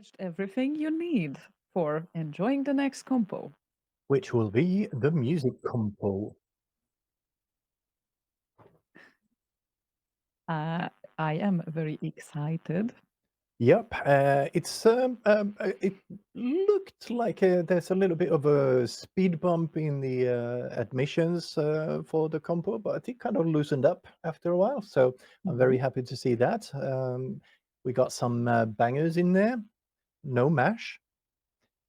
fetched everything you need for enjoying the next compo. Which will be the music compo. I am very excited. Yep, it looked like there's a little bit of a speed bump in the admissions for the compo, but it kind of loosened up after a while. So I'm very happy to see that. We got some bangers in there, no mash,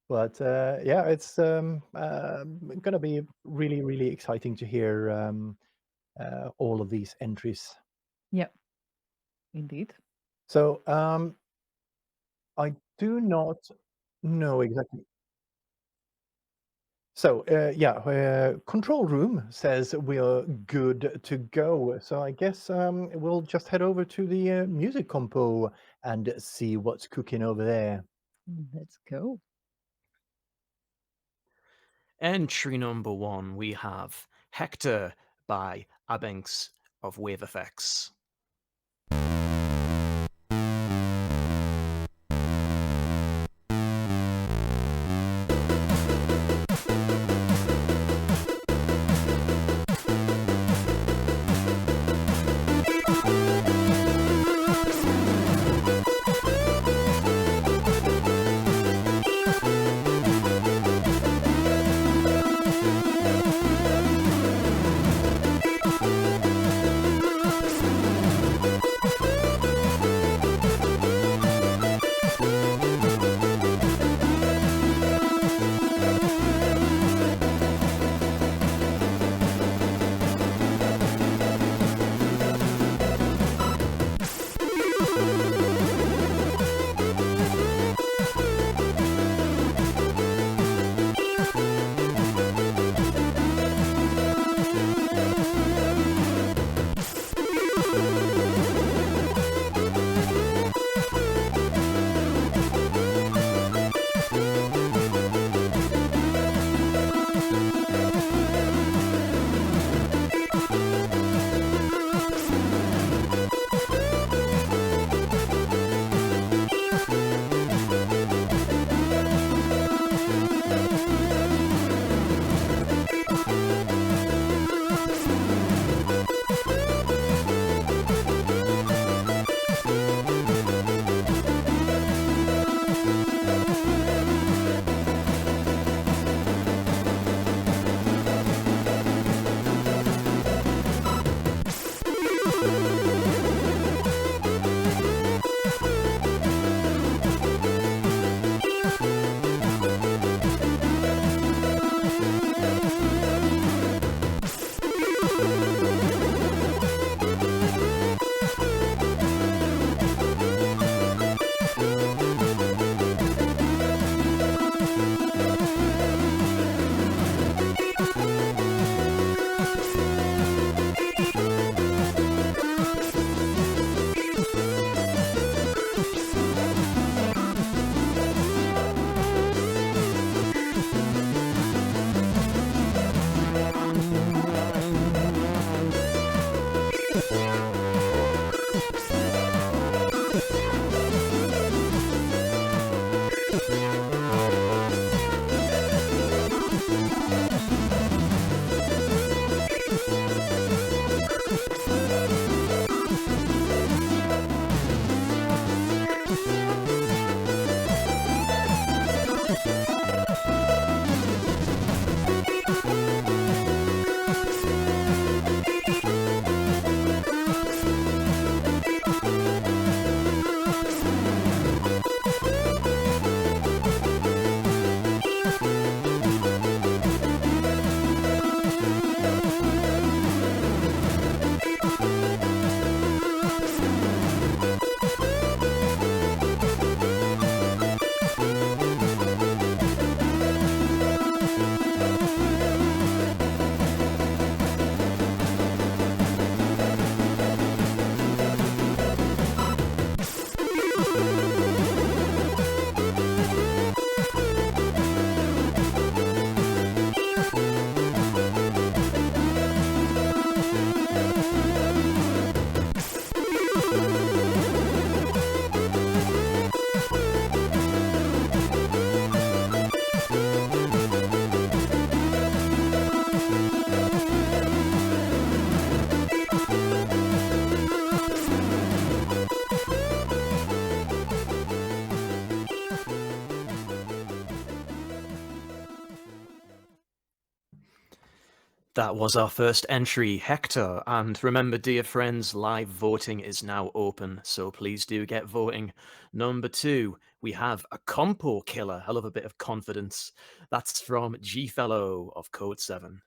but yeah, it's going to be really, really exciting to hear all of these entries. Yep, indeed. So I do not know exactly. So yeah, control room says we are good to go. So I guess we'll just head over to the music compo and see what's cooking over there. Let's go. Entry number 1, we have HEctor by Abynx of Wavefx. That was our first entry, Hector. And remember, dear friends, live voting is now open, so please do get voting. Number 2, we have a Compokiller. I love a bit of confidence. That's from Gfellow of Code 7.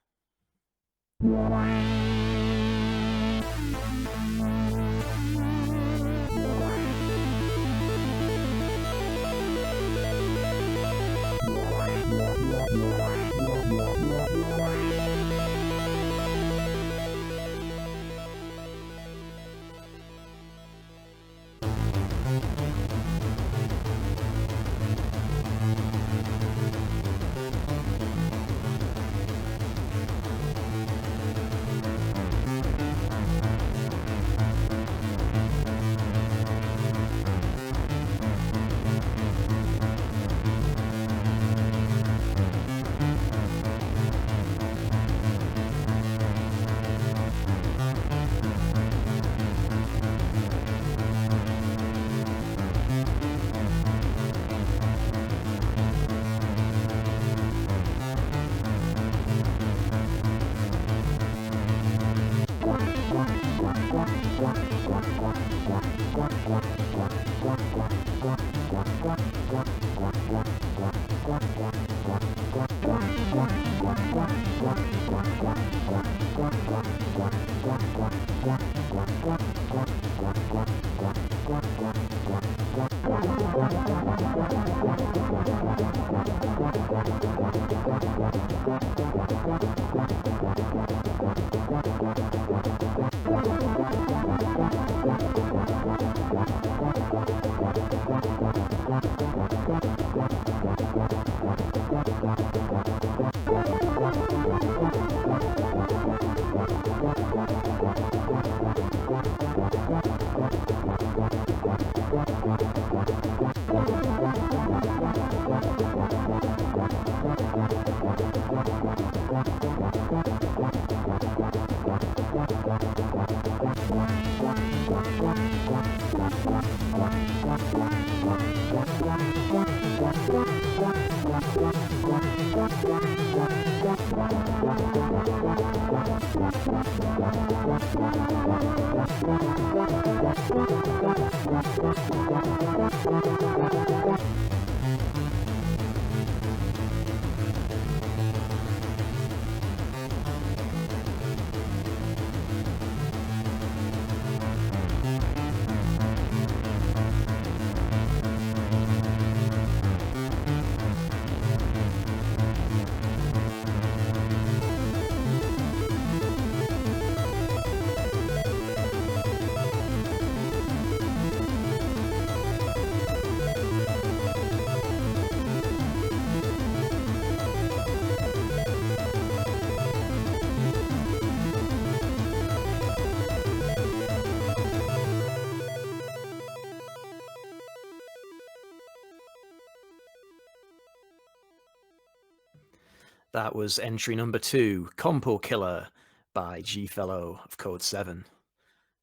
That was entry number 2, Compokiller by Gfellow of Code 7.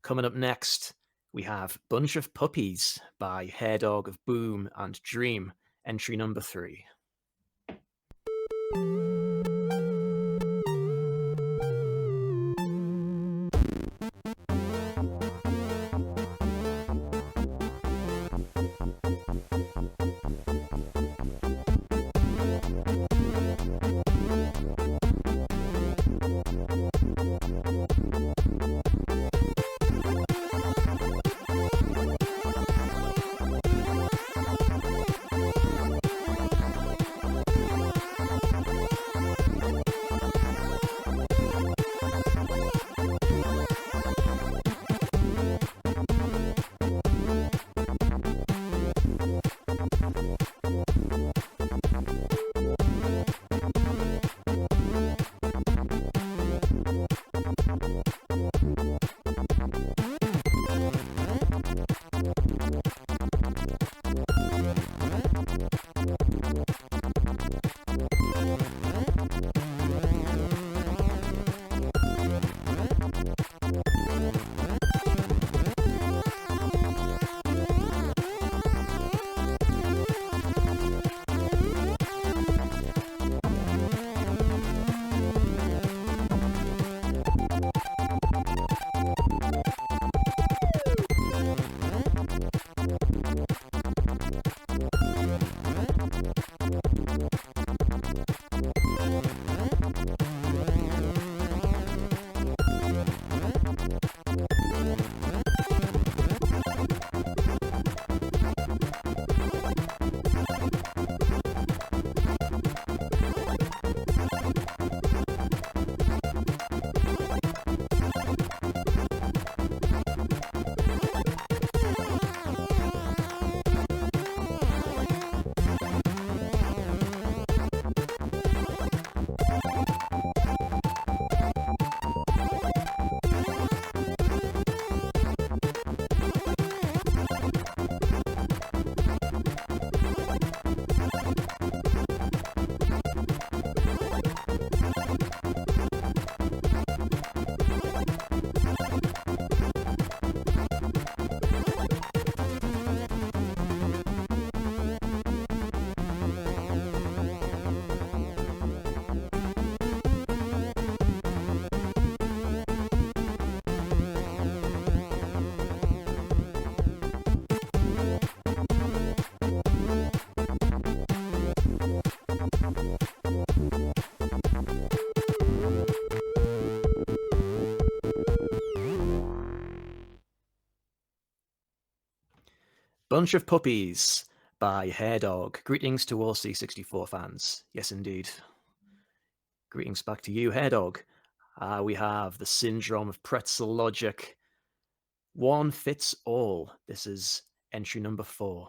Coming up next, we have Bunch of Puppies by Hairdog of Boom and Dream, entry number 3. Bunch of Puppies by Hairdog. Greetings to all C64 fans. Yes, indeed. Greetings back to you, Hairdog. We have the Syndrome of Pretzel logic. One fits all. This is entry number 4.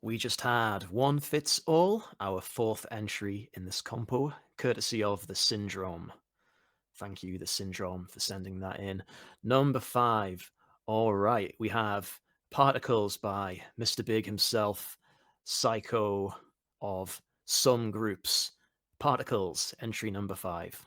We just had One Fits All, our 4th entry in this compo, courtesy of the Syndrome. Thank you, the Syndrome, for sending that in. Number 5. All right, we have Particles by Mr. Big himself, Psycho of some groups. Particles, entry number 5.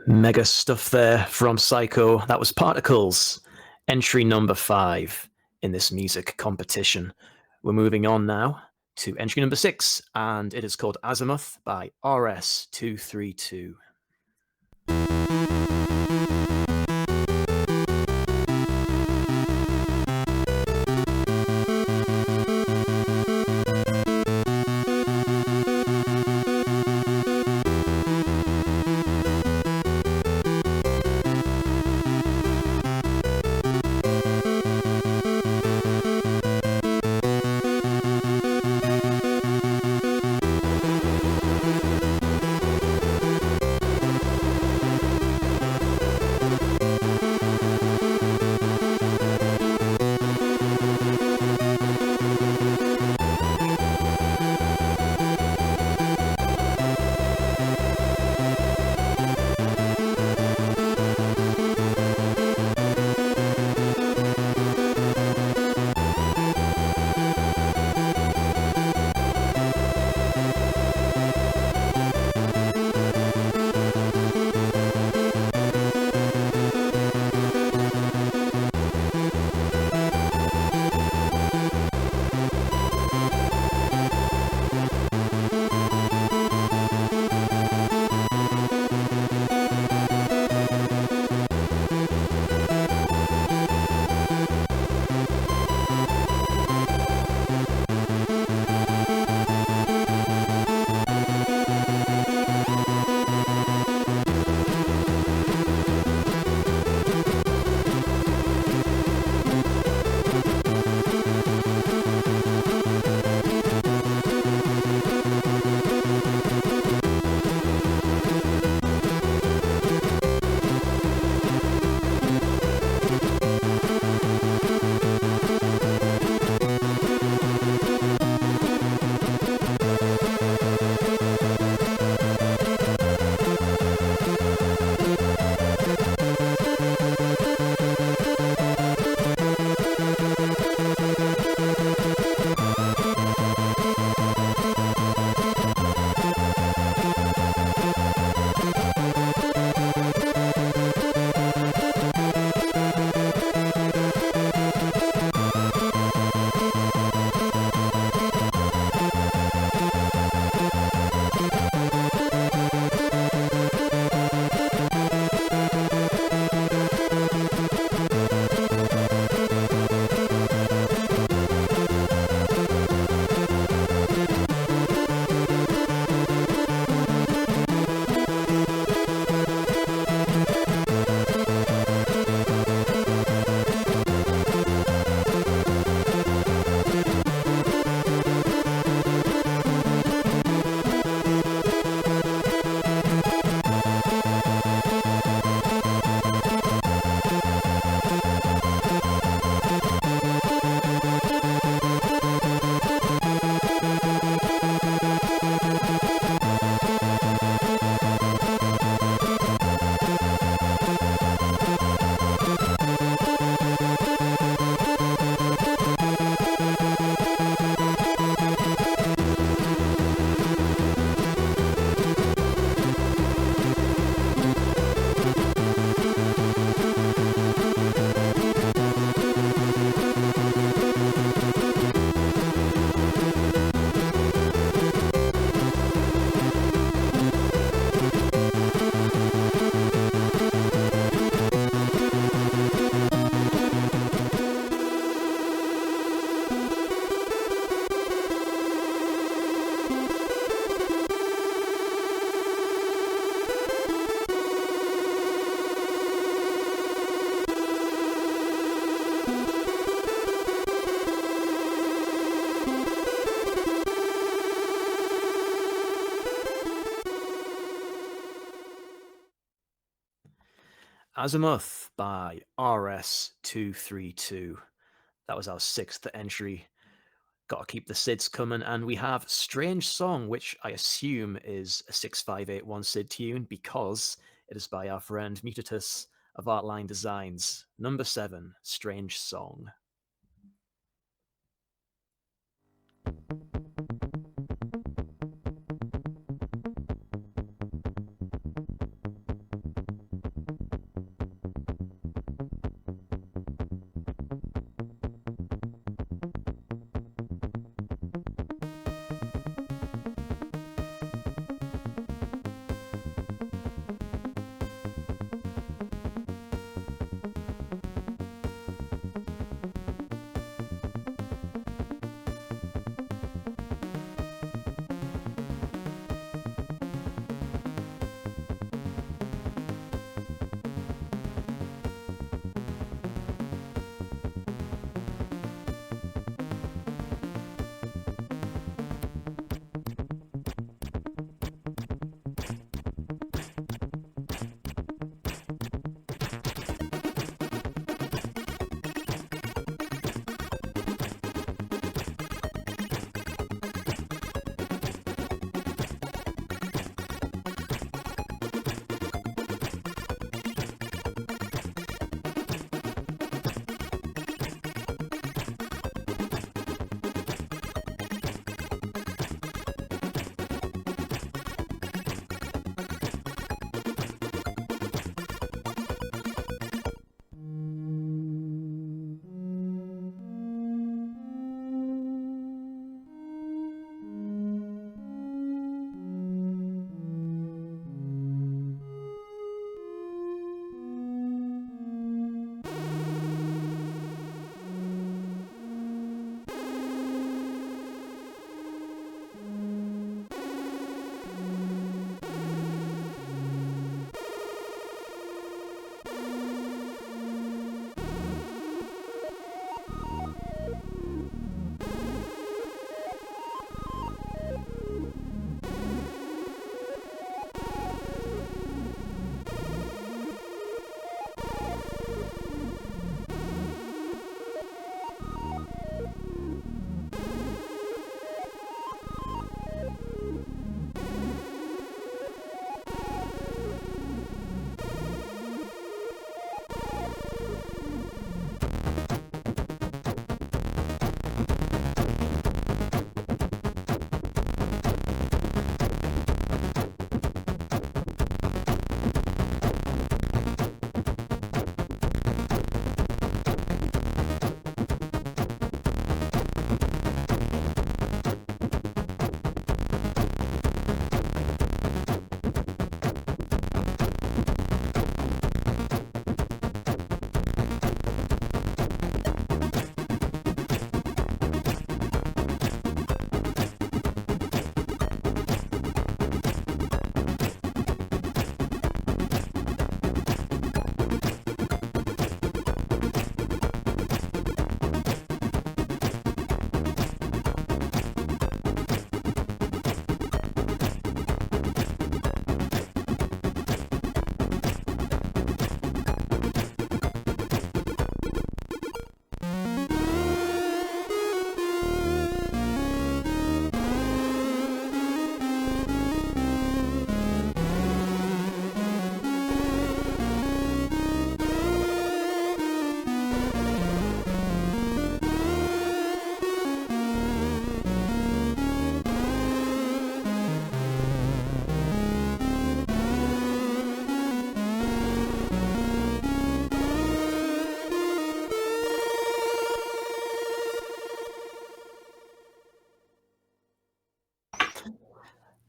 Mega stuff there from Psycho. That was Particles, entry number 5 in this music competition. We're moving on now to entry number 6, and it is called Azimuth by RS232. Azimuth by RS232. That was our 6th entry. Got to keep the SIDs coming, and we have Strange Song, which I assume is a 6581 SID tune because it is by our friend Mutetus of Artline Designs. Number 7, Strange Song.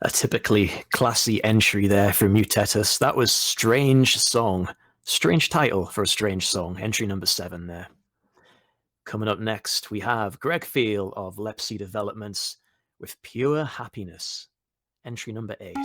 A typically classy entry there for Mutetus. That was Strange Song. Strange title for a strange song. Entry number 7 there. Coming up next, we have Gregfeel of Lepsi Developments with Pure Happiness. Entry number 8.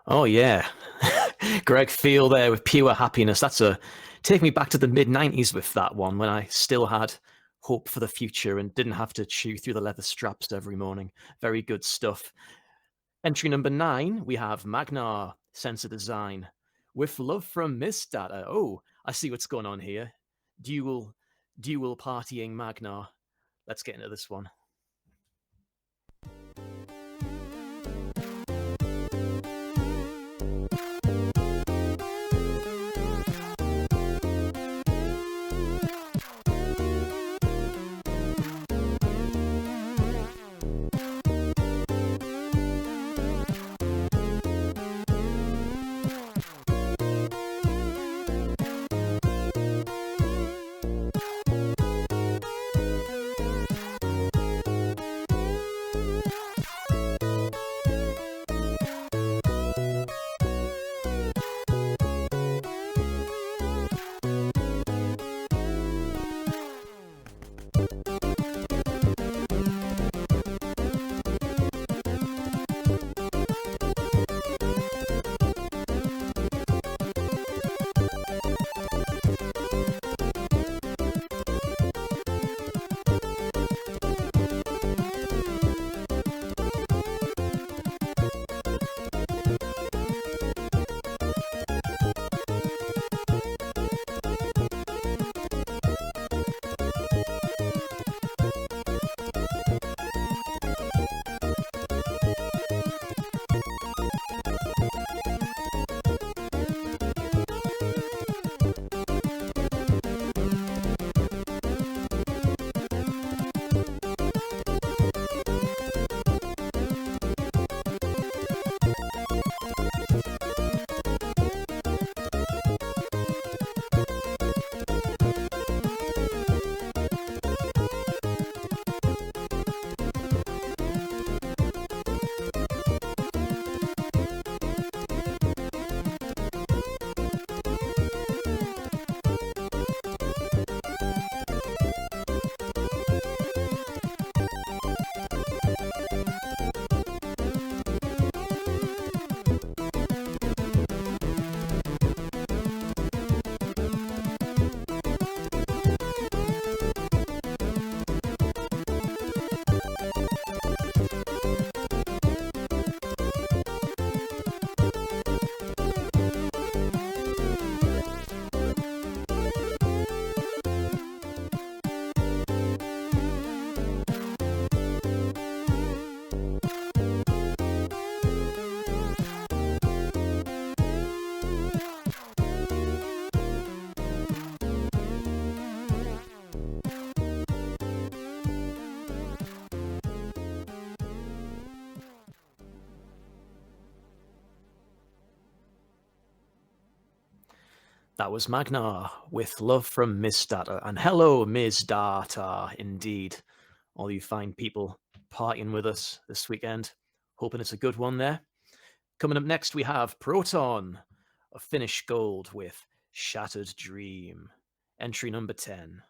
Oh yeah, Gregfeel there with Pure Happiness. That's a take me back to the mid-90s with that one, when I still had hope for the future and didn't have to chew through the leather straps every morning. Very good stuff. Entry number 9, we have Magnar Sensor Design with Love from Mysdata. Oh, I see what's going on here. Dual partying Magnar. Let's get into this one. That was Magnar with Love from Mysdata. And hello, Mysdata, indeed. All you fine people partying with us this weekend. Hoping it's a good one there. Coming up next, we have Proton of Finnish Gold with Shattered Dream. Entry number 10.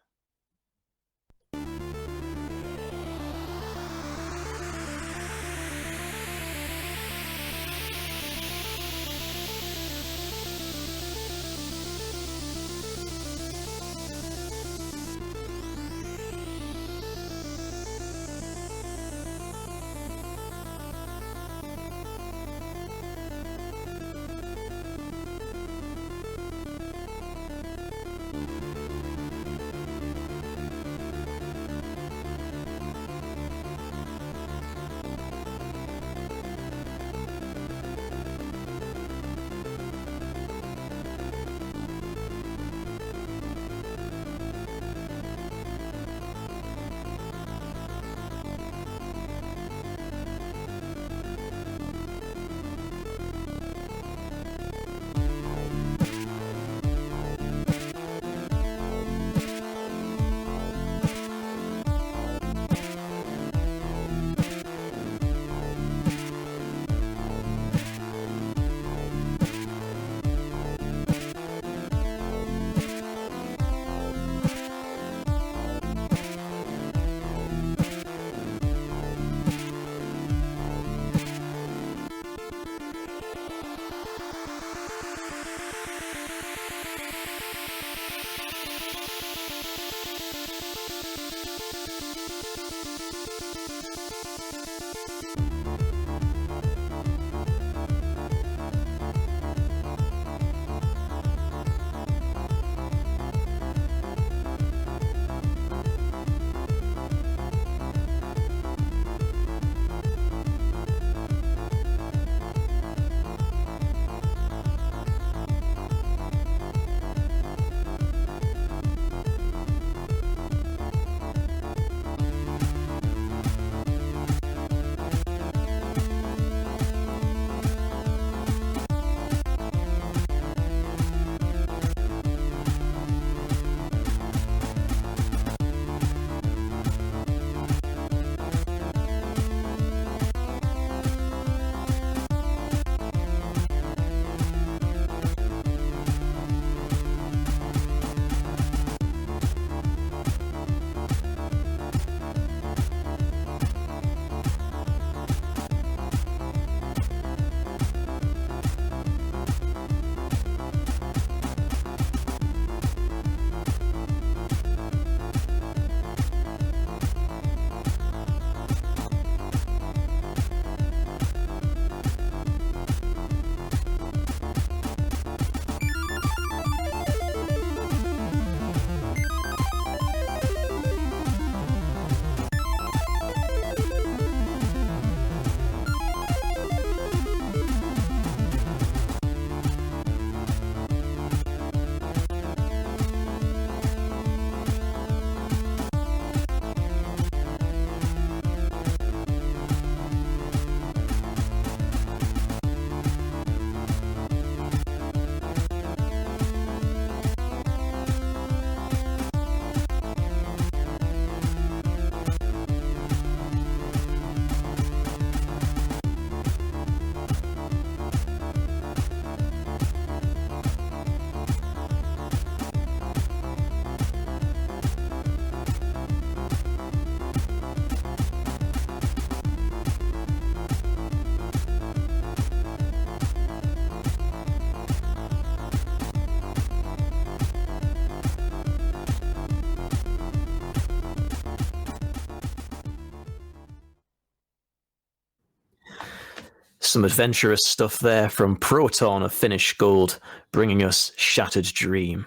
Some adventurous stuff there from Proton of Finnish Gold, bringing us Shattered Dream.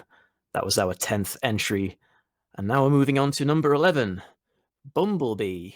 That was our 10th entry. And now we're moving on to number 11, Bumblebee.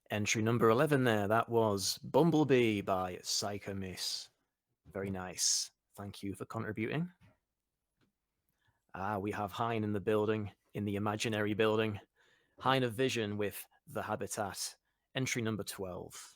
Entry number 11 there, that was Bumblebee by Sychamis. Very nice. Thank you for contributing. We have Hein in the building, in the imaginary building. Hein of Vision with The Habitat. Entry number 12.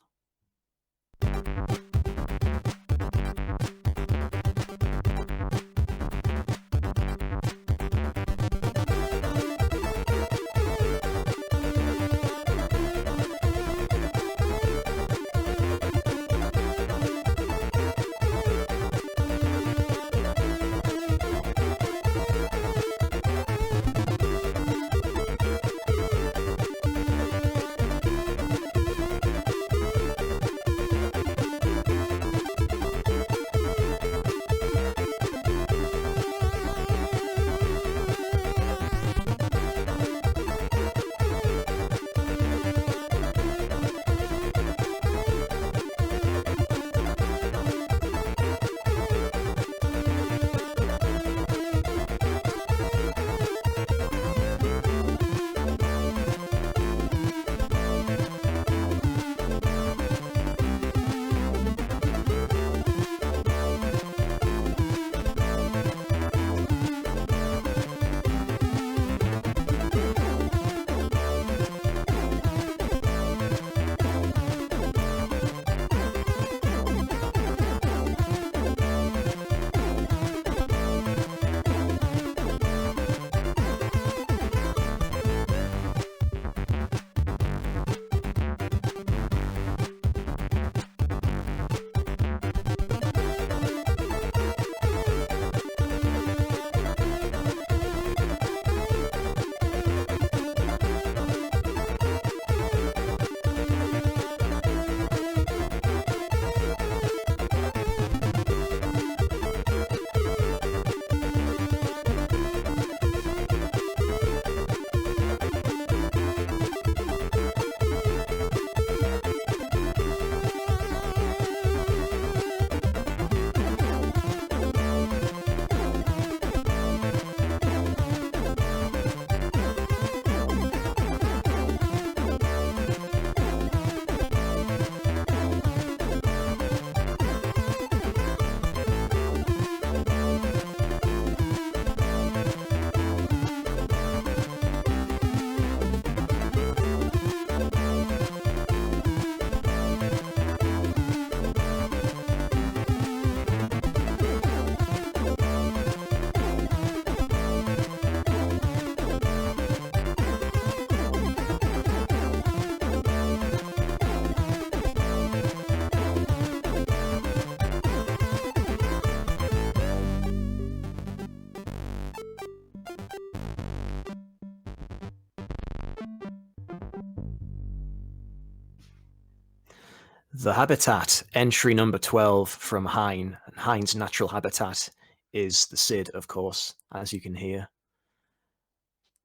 The Habitat, entry number 12 from Hein. And Hein's natural habitat is the Cid, of course, as you can hear.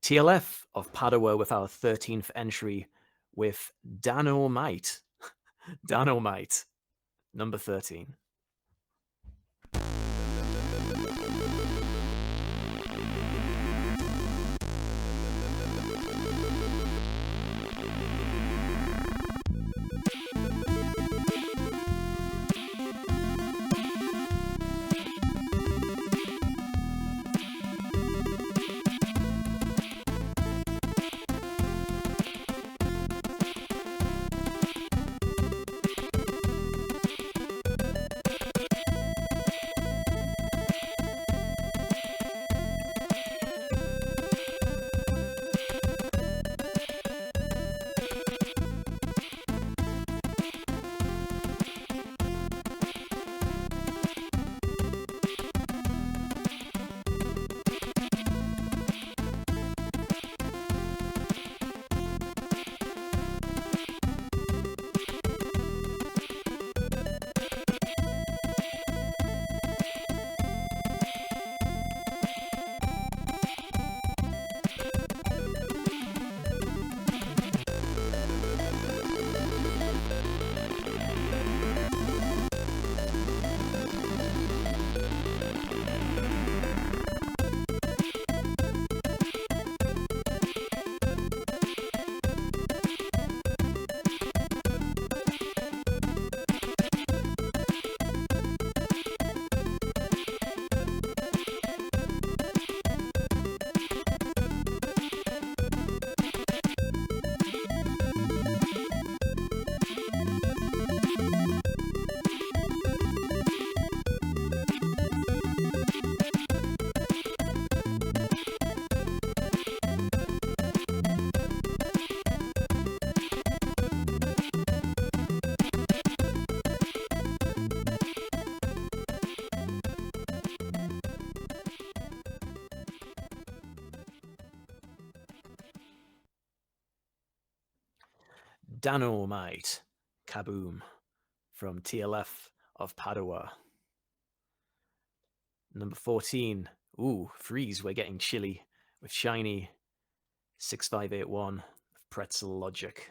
TLF of Padua with our 13th entry with DanoMight. DanoMight, number 13. DanoMight, Kaboom from TLF of Padua. Number 14, ooh, Freeze, we're getting chilly with Shiny 6581 of Pretzel Logic.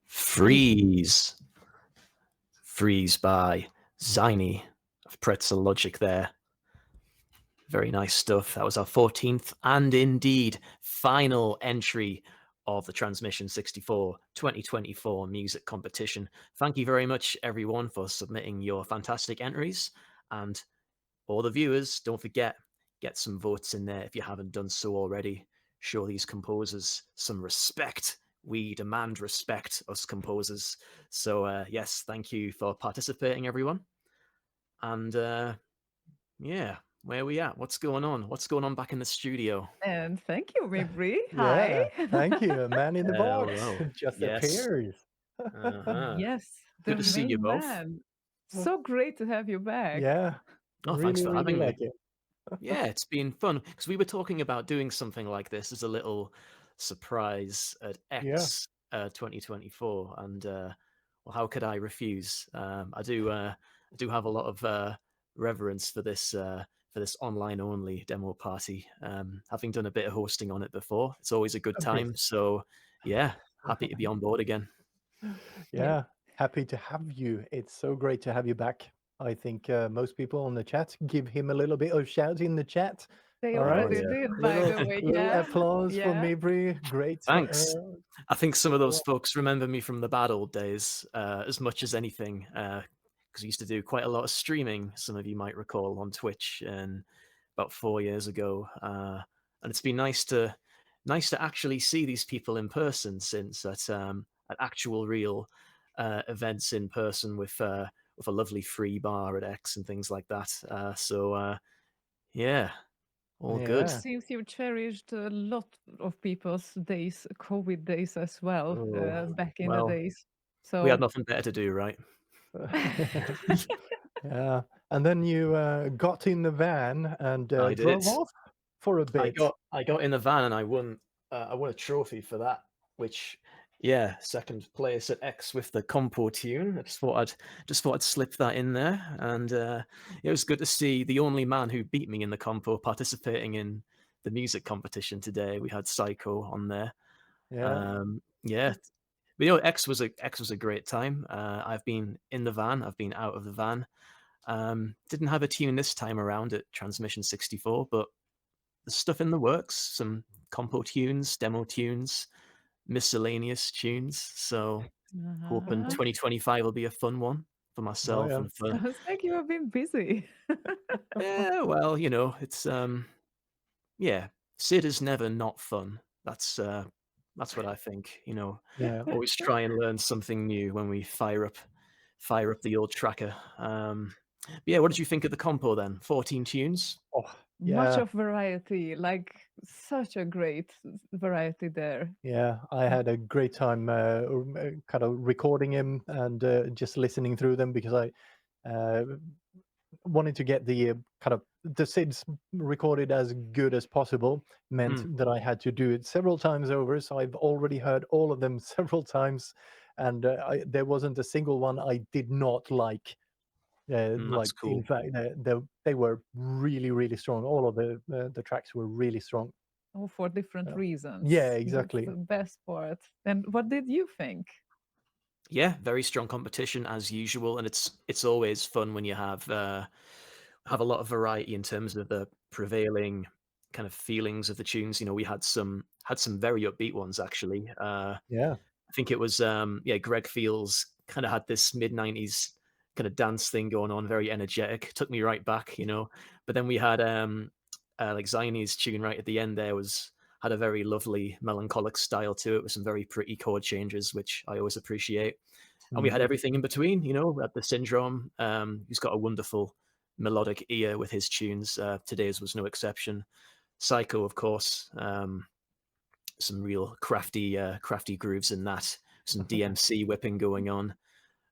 Freeze. Freeze by Ziny of Pretzel Logic there. Very nice stuff. That was our 14th and indeed final entry of the Transmission64 2024 music competition. Thank you very much, everyone, for submitting your fantastic entries. And all the viewers, don't forget, get some votes in there if you haven't done so already. Show these composers some respect. We demand respect, us composers. So yes, thank you for participating, everyone. And yeah, where are we at? What's going on? What's going on back in the studio? And thank you, Mibri. Hi. Yeah, thank you. Man in the box Hello. just Yes. appears. Yes, Good the to see you main both. man. So great to have you back. Yeah. Oh, really, thanks for really having me. like it. Yeah, it's been fun because we were talking about doing something like this as a little surprise at X 2024, and well, how could I refuse? I do have a lot of reverence for this online only demo party. Having done a bit of hosting on it before, it's always a good time. So yeah, happy to be on board again. Yeah, happy to have you. It's so great to have you back. I think most people on the chat give him a little bit of shout in the chat. They All right. already yeah. did, by the way. Little Yeah. applause for Yeah. Mibri. Great. Thanks. I think some of those well, folks remember me from the bad old days as much as anything, because I used to do quite a lot of streaming. Some of you might recall on Twitch, and about 4 years ago, and it's been nice to actually see these people in person since at actual real events in person with a lovely free bar at X and things like that. Yeah, all good. yeah. Seems you cherished a lot of people's days, COVID days as well, Oh, back in the well, days. we had So nothing better to do, right? Yeah. And then you got in the van and I did. drove off for a I bit. got in the van and I won a trophy for that, which yeah, second place at X with the compo tune. I just thought I'd slip that in there, and it was good to see the only man who beat me in the compo participating in the music competition today. We had Psycho on there. Yeah. Yeah, but X was a great time. I've been in the van, I've been out of the van. Didn't have a tune this time around at Transmission64, but there's stuff in the works, some compo tunes, demo tunes, miscellaneous tunes. So hoping uh-huh. 2025 will be a fun one for Oh, myself yeah. and for Sounds like you have been busy. yeah, well, it's yeah, Sid is never not fun. That's what I think, Yeah. always try and learn something new when we fire up the old tracker. But yeah, what did you think of the compo then? 14 tunes? Oh, Much yeah. of variety, like such a great variety there. Yeah. I had a great time kind of recording him and just listening through them because I wanted to get the kind of the SIDs recorded as good as possible meant Mm, that I had to do it several times over. So I've already heard all of them several times, and there wasn't a single one I did not like. that's Like in cool. fact, they were really, really strong. All of the tracks were really strong. Oh, for different Yeah, reasons. That's exactly. the best part. And what did you think? Yeah, very strong competition as usual, and it's always fun when you have a lot of variety in terms of the prevailing kind of feelings of the tunes. We had some very upbeat ones actually. Yeah. I think it was Gregfeel's kind of had this mid-90s kind of dance thing going on, very energetic. Took me right back. But then we had like Zion's tune right at the end there had a very lovely melancholic style to it with some very pretty chord changes, which I always appreciate. And we Mm. had everything in between, we had the Syndrom, who's got a wonderful melodic ear with his tunes. Today's was no exception. Psycho, of course, some real crafty grooves in that. Some DMC whipping going on.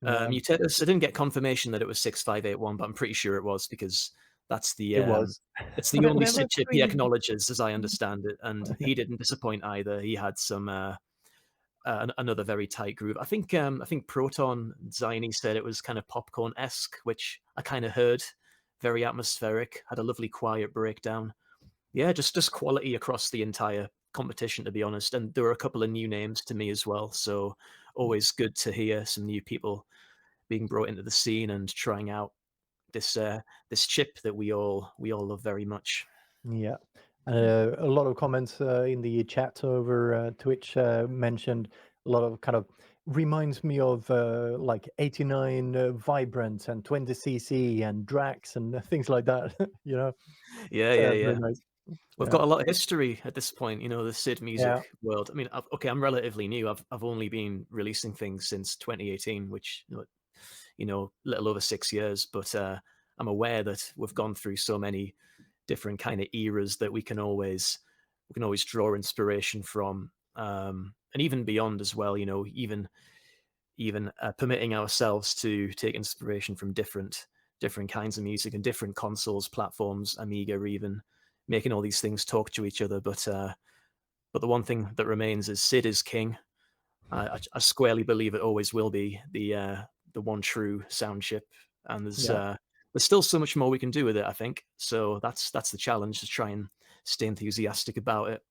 Yeah, Mutetus, I didn't get confirmation that it was 6581, but I'm pretty sure it was because that's it was. it's the only There were Sid chip he three. acknowledges, as I understand it, and he didn't disappoint either. He had some another very tight groove. I think Proton Ziny said it was kind of popcorn esque, which I kind of heard. Very atmospheric. Had a lovely quiet breakdown. Yeah, just quality across the entire competition, to be honest. And there were a couple of new names to me as well. So always good to hear some new people being brought into the scene and trying out this chip that we all love very much. Yeah. A lot of comments in the chat over Twitch mentioned a lot of kind of reminds me of like 89 Vibrant and 20cc and Drax and things like that. Yeah, It's yeah, very yeah. nice. We've Yeah. got a lot of history at this point, the Sid Yeah. music world. I mean, okay, I'm relatively new. I've only been releasing things since 2018, which little over 6 years. But I'm aware that we've gone through so many different kind of eras that we can always draw inspiration from, and even beyond as well. Even permitting ourselves to take inspiration from different kinds of music and different consoles, platforms, Amiga, even making all these things talk to each other. But the one thing that remains is Sid is king. I squarely believe it always will be the one true sound chip, and Yeah. there's still so much more we can do with it. I think so. That's the challenge, to try and stay enthusiastic about it.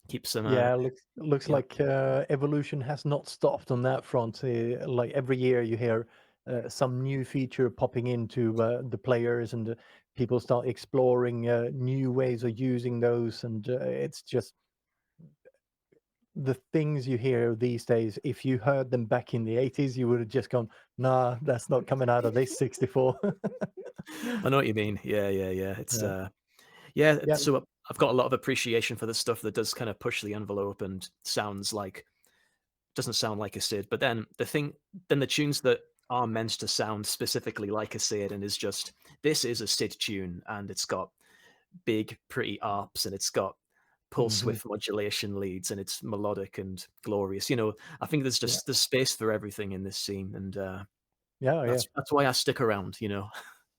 Keep some Yeah, looks yeah. like evolution has not stopped on that front. Like every year, you hear some new feature popping into the players, and people start exploring new ways of using those, and it's just the things you hear these days. If you heard them back in the 80s, you would have just gone, nah, that's not coming out of this 64. I know what you mean. Yeah, yeah, yeah. It's Yeah. yeah. Yeah. So I've got a lot of appreciation for the stuff that does kind of push the envelope and doesn't sound like a SID. But then the tunes that are meant to sound specifically like a SID and is just, this is a SID tune, and it's got big, pretty arps, and it's got pulse width modulation leads, and it's melodic and glorious. I think there's space for everything in this scene, and that's why I stick around.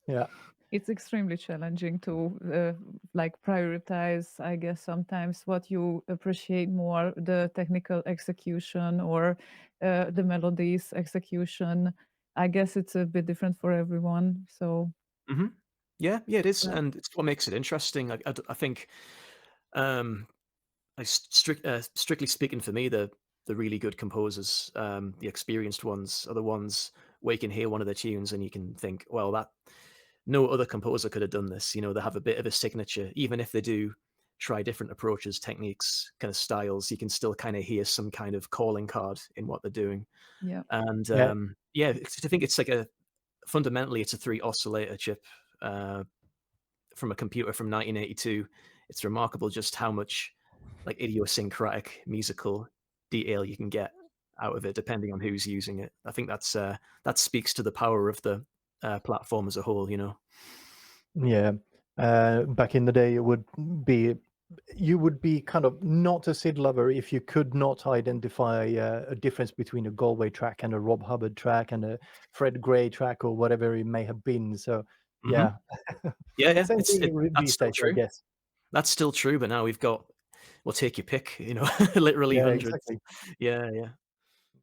Yeah. It's extremely challenging to like prioritize, I guess, sometimes what you appreciate more, the technical execution or the melodies execution. I guess it's a bit different for everyone. So yeah, it is, yeah. and it's what makes it interesting. I think, strictly speaking, for me, the really good composers, the experienced ones, are the ones where you can hear one of the tunes and you can think, well, that no other composer could have done this. They have a bit of a signature, even if they do try different approaches, techniques, kind of styles. You can still kind of hear some kind of calling card in what they're doing. Yeah. And I think it's like fundamentally it's a 3 oscillator chip from a computer from 1982. It's remarkable just how much like idiosyncratic musical detail you can get out of it, depending on who's using it. I think that speaks to the power of the platform as a whole. Yeah. Back in the day, you would be kind of not a SID lover if you could not identify a difference between a Galway track and a Rob Hubbard track and a Fred Gray track or whatever it may have been. So yeah. Yeah. Same thing That's these still days, I true. guess. That's still true, but now we've got, well, take your pick, literally Yeah, hundreds. exactly. Yeah.